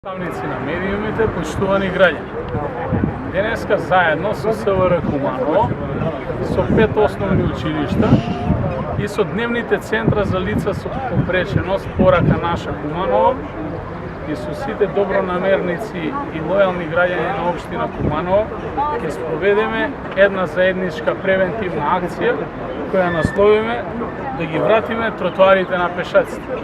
Представници на медиумите, почитувани граѓани. Денеска заедно со СВР Куманово, со 5 основни училишта и со дневните центра за лица со попреченост Порака наша Куманово и со сите добронамерници и лојални граѓани на општина Куманово ќе спроведеме една заедничка превентивна акција која насловиме да ги вратиме тротоарите на пешаците.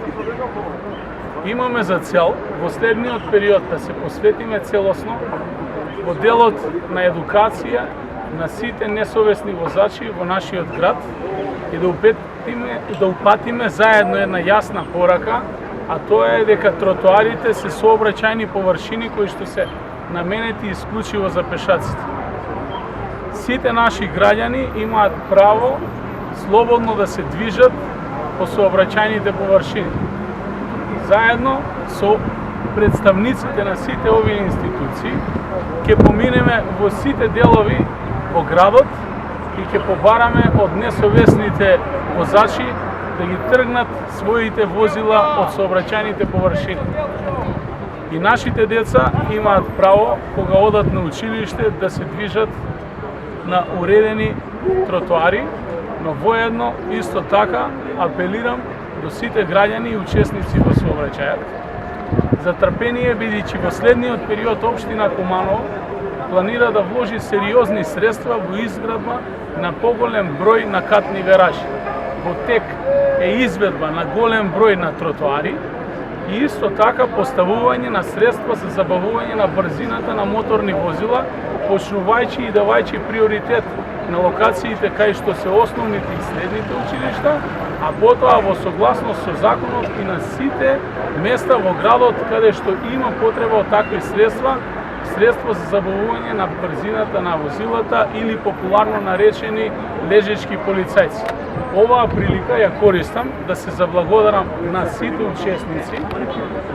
Имаме за цел во следниот период да се посветиме целосно во делот на едукација на сите несовесни возачи во нашиот град и да упатиме заедно една јасна порака, а тоа е дека тротоарите се сообраќајни површини кои што се наменети исклучиво за пешаците. Сите наши граѓани имаат право слободно да се движат по сообраќајните површини. Заедно со представниците на сите овие институции ќе поминеме во сите делови во градот и ќе побараме од несовесните возачи да ги тргнат своите возила од сообраќајните површини. И нашите деца имаат право кога одат на училиште да се движат на уредени тротоари, но воедно исто така апелирам до сите граѓани и учесници во сообраќајот за трпение, бидејќи во следниот период општина Куманово планира да вложи сериозни средства во изградба на поголем број на катни гаражи. Во тек е изведба на голем број на тротоари и исто така поставување на средства за забавување на брзината на моторни возила, почнувајќи и давајќи приоритет на локациите кај што се основните и средните училишта, а потоа во согласност со законот и на сите места во градот каде што има потреба од такви средства за забавување на брзината на возилата или популарно наречени лежечки полицајци. Оваа прилика ја користам да се заблагодарам на сите учесници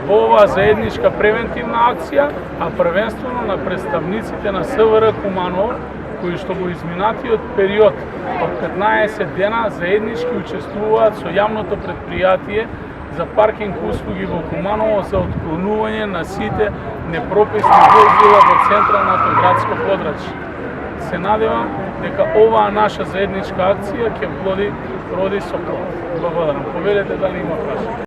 во оваа заедничка превентивна акција, а првенствено на представниците на СВР Куманово, кои што во изминатиот период од 15 дена заеднички учествуваат со јавното претпријатие за паркинг услуги во Куманово за отклонување на сите непрописни возила во централното градско подрачје. Се надевам дека оваа наша заедничка акција ќе роди со плод. Благодарам. Повелете дали има прашања.